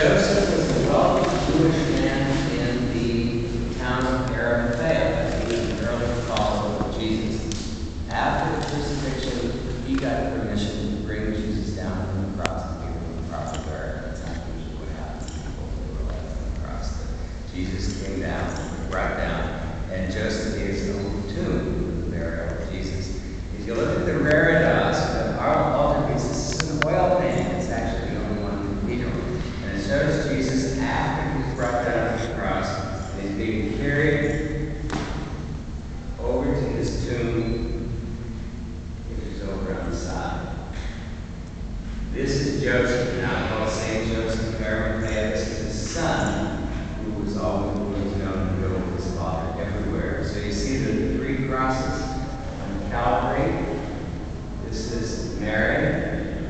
Joseph was a wealthy Jewish man in the town of Arimathea. He was an early follower of Jesus. After the crucifixion, he got permission to bring Jesus down from the cross and give him the cross of guard. That's not usually what happens to people who are left on the cross. But Jesus came down, brought down, and Joseph gave his own tomb for the burial of Jesus. If you look at the Reredos, our altar piece, this is an oil painting. It's actually the only one in the cathedral. And it shows Jesus after he's brought down to the cross, and he's being carried over to his tomb, which is over on the side. This is Joseph, now called St. Joseph of Arimathea. This is his son, who was always known to go with his father everywhere. So you see the three crosses on Calvary. This is Mary,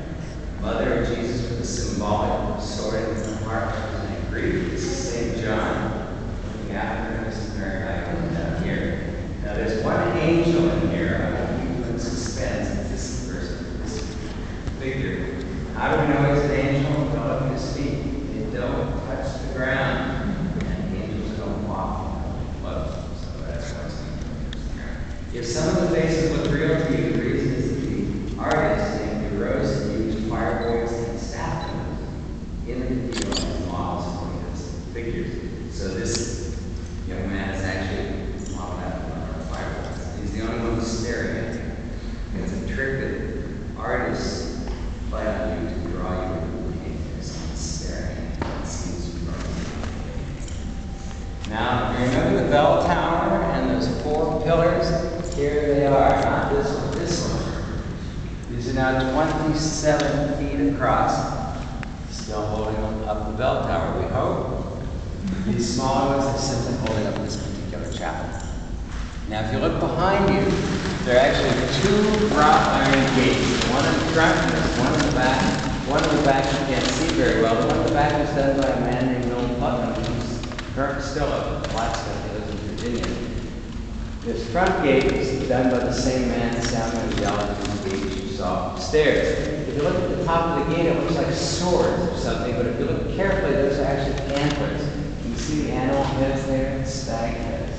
mother of Jesus, with a symbolic sword in her heart and grief. This is St. John, looking after her. This is Mary Magdalene down here. Now there's one angel in here. I want you to suspense at this person, this figure. How do we know he's an angel? Well, look at his feet. They don't touch the ground. And angels don't walk above them. So that's why it's interesting. If some of the faces look real to you, the reason is that the artist named DeRose used fireboys and statues in the cathedral as models for his figures. So this young man is actually modeled after one of our fireboys. He's the only one who's staring at you. It's a trick that artists play on you to draw you into the painting. There's someone staring at you. It seems right. Now, remember the bell tower and those four pillars? Here they are, not this one, this one. These are now 27 feet across, still holding up the bell tower, we hope. These smaller ones are simply holding up this particular chapel. Now, if you look behind you, there are actually two wrought iron gates. One in the front and there's one in the back. One in the back you can't see very well. The one in the back was done by a man named Noel Putnam, who's still a blacksmith. He lives in Virginia. This front gate is done by the same man, Samuel Yellen, whose gate you saw upstairs. If you look at the top of the gate, it looks like swords or something, but if you look carefully, those are actually antlers. You can see the animal heads there, stag heads.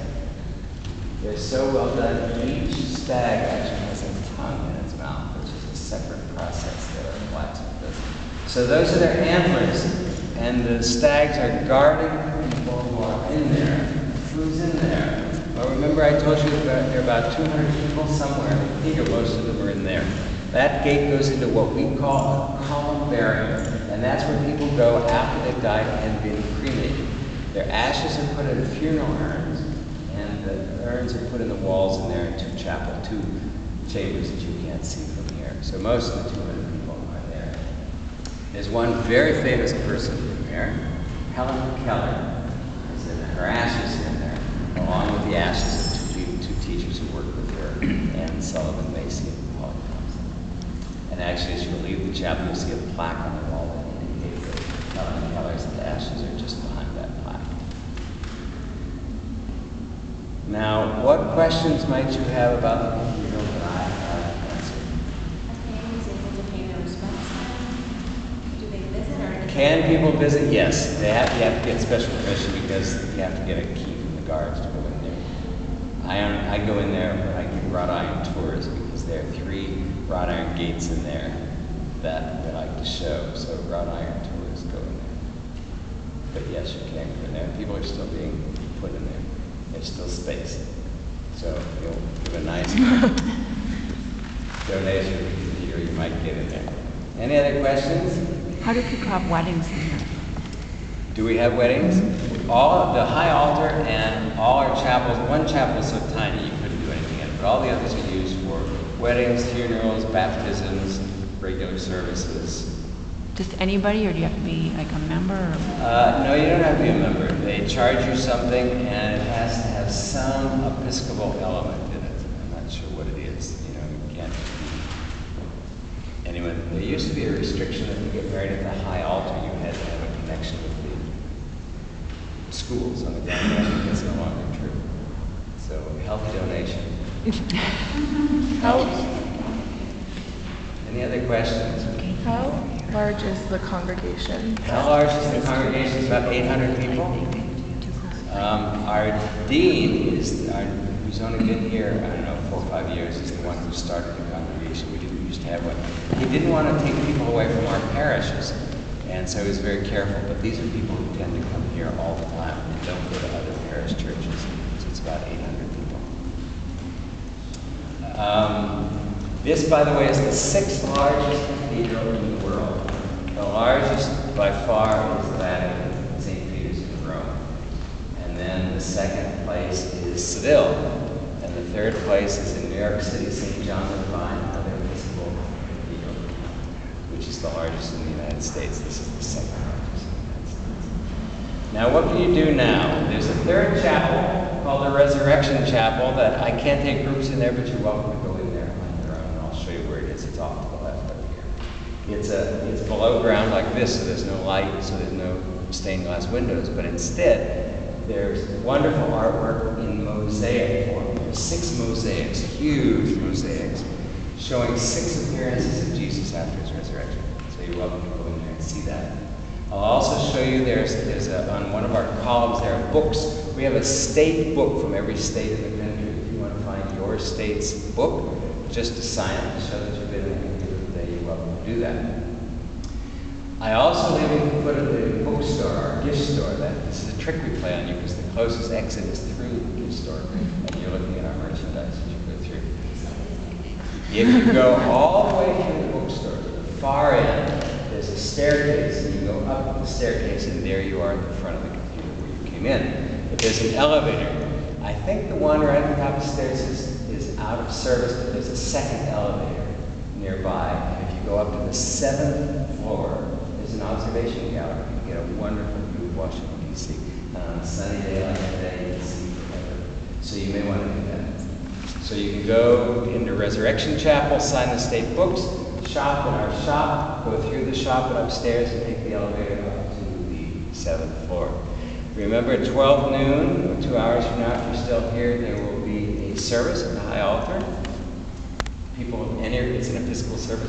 They're so well done, each stag actually has a tongue in its mouth, which is a separate process that our blacksmith does. So those are their antlers, and the stags are guarding the boardwalk in there. Who's in there? Well, remember I told you that there are about 200 people somewhere in the cathedral. Most of them are in there. That gate goes into what we call a columbarium, and that's where people go after they've died and been cremated. Their ashes are put in funeral urns, and the urns are put in the walls in there in two chambers that you can't see from here. So most of the 200 people are there. There's one very famous person from here, Helen Keller. Her ashes are in there, along with the ashes of two teachers who worked with her, Anne Sullivan Macy and Paul Thompson. And actually, as you leave the chapel, you'll see a plaque on the wall that indicates that Helen Keller's ashes are just behind that plaque. Now, what questions might you have about the cathedral that I have answered? Are families able to pay their respects now? Do they visit or? Can people visit? Yes. You have to get special permission because you have to get a key from the guards to go in there. I go in there when I give wrought iron tours because there are 3 wrought iron gates in there that we like to show. So wrought iron tours go in there. But yes, you can go in there. People are still being put in there. There's still space. So you'll give a nice donation to the cathedral, you might get in there. Any other questions? How do people have weddings in here? Do we have weddings? All the high altar and all our chapels, one chapel is so tiny you couldn't do anything in it, but all the others are used for weddings, funerals, baptisms, regular services. Just anybody, or do you have to be like a member? No, you don't have to be a member. They charge you something, and it has to have some Episcopal element in it. I'm not sure what it is. You know, you can't. Anyway, there used to be a restriction that to get married at the high altar, you had to have a connection with the schools on the ground. I think that's no longer true. So, healthy donation. How? Any other questions? How large is the congregation? How large is the congregation? It's about 800 people. Our dean who's only been here, I don't know, 4 or 5 years, is the one who started the congregation. We used to have one. He didn't want to take people away from our parishes, and so he was very careful. But these are people who tend to come here all the time and don't go to other parish churches. So it's about 800 people. This, by the way, is the 6th largest cathedral in the world. The largest, by far, is the Vatican, St. Peter's in Rome. And then the 2nd place is Seville. And the 3rd place is in New York City, St. John the Divine, another Episcopal cathedral, which is the largest in the United States. This is the 2nd largest in the United States. Now, what can you do now? There's a 3rd chapel called the Resurrection Chapel that I can't take groups in there, but you're welcome to go in there on your own. I'll show you where it is. It's off to the left over here. It's below ground like this, so there's no light, so there's no stained glass windows, but instead, there's wonderful artwork in mosaic form. There's 6 mosaics, huge mosaics, showing 6 appearances of Jesus after his resurrection. So you're welcome to go in there and see that. I'll also show you on one of our columns there are books. We have a state book from every state in the country. If you want to find your state's book, just to sign it to show that you've been in there, you're welcome to do that. I also live at the foot of the bookstore, our gift store. This is a trick we play on you because the closest exit is through the gift store, and you're looking at our merchandise as you go through. If you go all the way through the bookstore to the far end, there's a staircase, and you go up the staircase, and there you are at the front of the cathedral where you came in. But there's an elevator. I think the one right at the top of the stairs is out of service, but there's a 2nd elevator nearby. And if you go up to the 7th floor, there's an observation gallery. You get a wonderful view of Washington, D.C. And on a sunny day like today, you can see forever. So you may want to do that. So you can go into Resurrection Chapel, sign the state books, shop in our shop, go through the shop and upstairs and take the elevator up to the 7th floor. Remember at 12 noon, or 2 hours from now, if you're still here, there will be a service at the high altar. People enter, it's an Episcopal service.